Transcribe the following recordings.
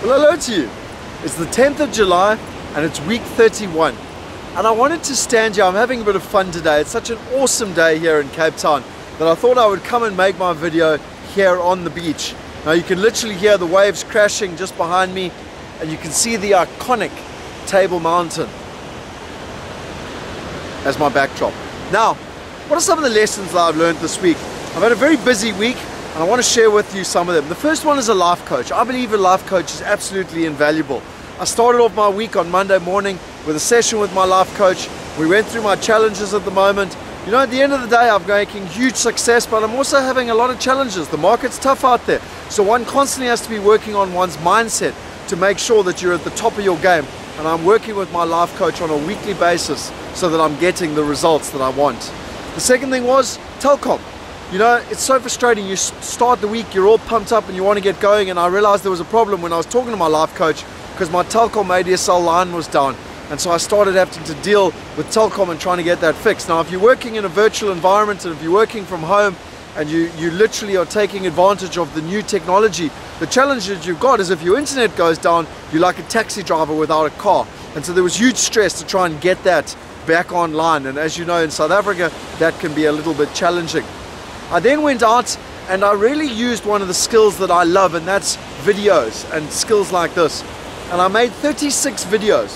Well, hello to you. It's the 10th of July and it's week 31. And I wanted to stand here. I'm having a bit of fun today. It's such an awesome day here in Cape Town that I thought I would come and make my video here on the beach. Now you can literally hear the waves crashing just behind me, and you can see the iconic Table Mountain as my backdrop. Now, what are some of the lessons that I've learned this week? I've had a very busy week and I want to share with you some of them. The first one is a life coach. I believe a life coach is absolutely invaluable. I started off my week on Monday morning with a session with my life coach. We went through my challenges at the moment. You know, at the end of the day, I'm making huge success, but I'm also having a lot of challenges. The market's tough out there. So one constantly has to be working on one's mindset to make sure that you're at the top of your game. And I'm working with my life coach on a weekly basis so that I'm getting the results that I want. The second thing was telecom. You know, it's so frustrating. You start the week, you're all pumped up and you want to get going, and I realized there was a problem when I was talking to my life coach because my telecom ADSL line was down. And so I started having to deal with telecom and trying to get that fixed. Now, if you're working in a virtual environment and if you're working from home and you literally are taking advantage of the new technology, the challenge that you've got is if your internet goes down, you're like a taxi driver without a car. And so there was huge stress to try and get that back online. And as you know, in South Africa, that can be a little bit challenging. I then went out and I really used one of the skills that I love, and that's videos and skills like this. And I made 36 videos.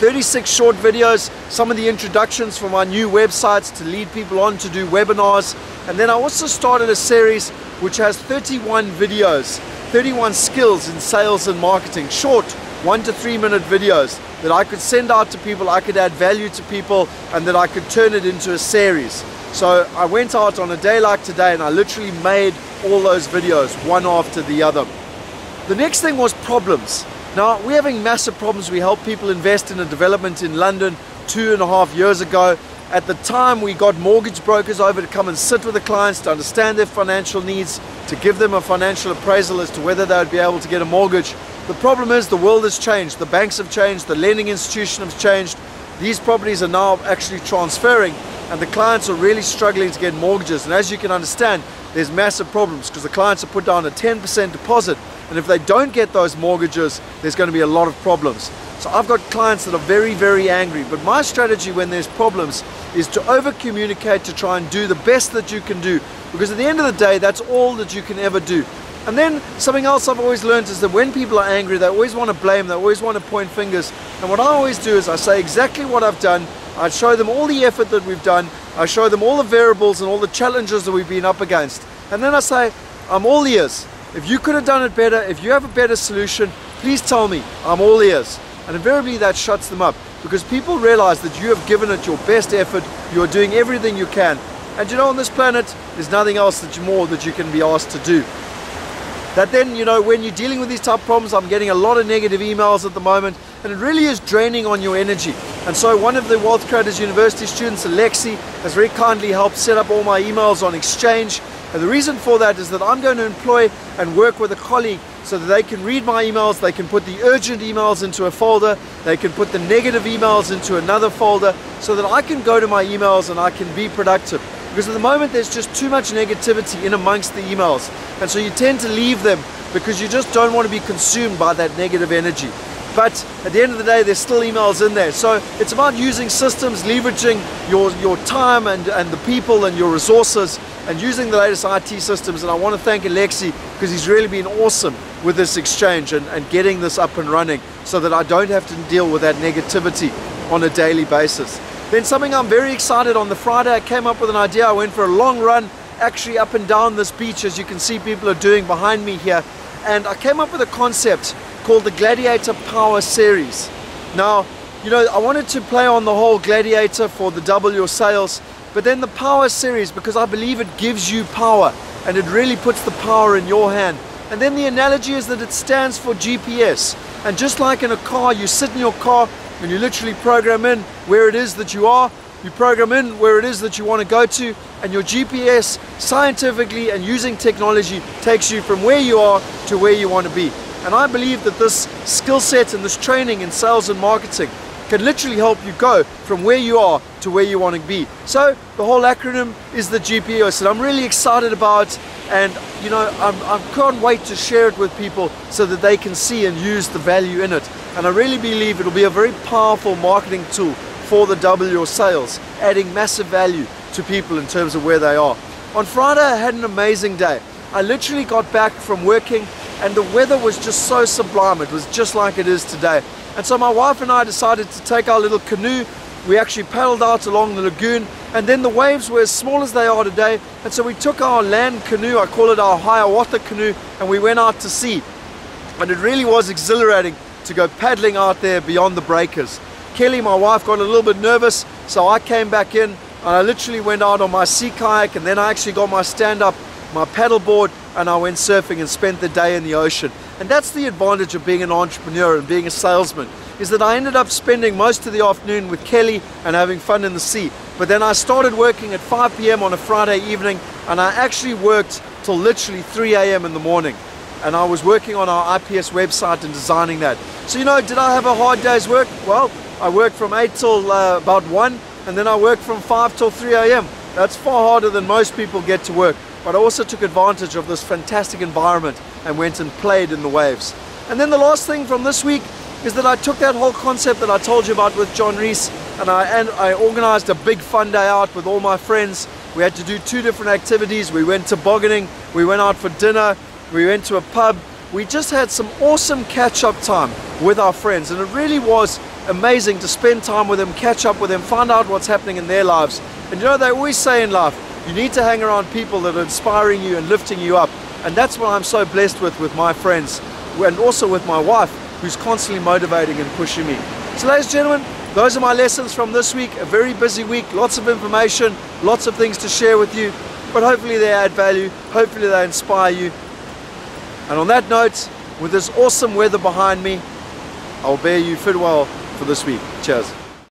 36 short videos, some of the introductions for my new websites to lead people on to do webinars. And then I also started a series which has 31 videos, 31 skills in sales and marketing, short 1 to 3 minute videos that I could send out to people, I could add value to people, and that I could turn it into a series. So I went out on a day like today and I literally made all those videos one after the other. The next thing was problems. Now, we're having massive problems. We helped people invest in a development in London 2.5 years ago. At the time, we got mortgage brokers over to come and sit with the clients to understand their financial needs, to give them a financial appraisal as to whether they would be able to get a mortgage. The problem is the world has changed. The banks have changed. The lending institution has changed. These properties are now actually transferring, and the clients are really struggling to get mortgages. And as you can understand, there's massive problems because the clients have put down a 10% deposit, and if they don't get those mortgages, there's going to be a lot of problems. So I've got clients that are very, very angry. But my strategy when there's problems is to over communicate, to try and do the best that you can do, because at the end of the day, that's all that you can ever do. And then something else I've always learned is that when people are angry, they always want to blame, they always want to point fingers. And what I always do is I say exactly what I've done. I show them all the effort that we've done. I show them all the variables and all the challenges that we've been up against. And then I say, I'm all ears. If you could have done it better, if you have a better solution, please tell me. I'm all ears. And invariably that shuts them up, because people realize that you have given it your best effort. You are doing everything you can. And you know, on this planet, there's nothing else that you can be asked to do. That then, you know, when you're dealing with these type of problems, I'm getting a lot of negative emails at the moment, and it really is draining on your energy. And so one of the Wealth Creators University students, Alexi, has very kindly helped set up all my emails on Exchange. And the reason for that is that I'm going to employ and work with a colleague so that they can read my emails, they can put the urgent emails into a folder, they can put the negative emails into another folder, so that I can go to my emails and I can be productive. Because at the moment there's just too much negativity in amongst the emails, and so you tend to leave them because you just don't want to be consumed by that negative energy. But at the end of the day, there's still emails in there. So it's about using systems, leveraging your time and the people and your resources, and using the latest IT systems. And I want to thank Alexi because he's really been awesome with this exchange and getting this up and running so that I don't have to deal with that negativity on a daily basis. Then something I'm very excited, on the Friday I came up with an idea. I went for a long run actually up and down this beach, as you can see people are doing behind me here, and I came up with a concept called the Gladiator Power Series. Now, you know, I wanted to play on the whole gladiator for the double your sales, but then the Power Series, because I believe it gives you power and it really puts the power in your hand. And then the analogy is that it stands for GPS. And just like in a car, you sit in your car and you literally program in where it is that you are, you program in where it is that you want to go to, and your GPS scientifically and using technology takes you from where you are to where you want to be. And I believe that this skill set and this training in sales and marketing can literally help you go from where you are to where you want to be. So the whole acronym is the GPS, and I'm really excited about And you know, I can't wait to share it with people so that they can see and use the value in it. And I really believe it'll be a very powerful marketing tool for the W or sales, adding massive value to people in terms of where they are. On Friday, I had an amazing day. I literally got back from working and the weather was just so sublime. It was just like it is today. And so my wife and I decided to take our little canoe. We actually paddled out along the lagoon, and then the waves were as small as they are today. And so we took our land canoe, I call it our Hiawatha canoe, and we went out to sea. And it really was exhilarating to go paddling out there beyond the breakers. Kelly, my wife, got a little bit nervous, so I came back in and I literally went out on my sea kayak, and then I actually got my stand-up, my paddle board, and I went surfing and spent the day in the ocean. And that's the advantage of being an entrepreneur and being a salesman, is that I ended up spending most of the afternoon with Kelly and having fun in the sea. But then I started working at 5 p.m. on a Friday evening, and I actually worked till literally 3 a.m. in the morning. And I was working on our IPS website and designing that. So, you know, did I have a hard day's work? Well, I worked from 8 till about 1, and then I worked from 5 till 3 a.m. That's far harder than most people get to work. But I also took advantage of this fantastic environment and went and played in the waves. And then the last thing from this week is that I took that whole concept that I told you about with John Reese, and I organized a big fun day out with all my friends. We had to do 2 different activities. We went tobogganing, we went out for dinner, we went to a pub. We just had some awesome catch-up time with our friends, and it really was amazing to spend time with them, catch up with them, find out what's happening in their lives. And you know, they always say in life, you need to hang around people that are inspiring you and lifting you up. And that's what I'm so blessed with my friends, and also with my wife, who's constantly motivating and pushing me. So ladies and gentlemen, those are my lessons from this week. A very busy week, lots of information, lots of things to share with you, but hopefully they add value, hopefully they inspire you. And on that note, with this awesome weather behind me, I'll bear you farewell for this week. Cheers.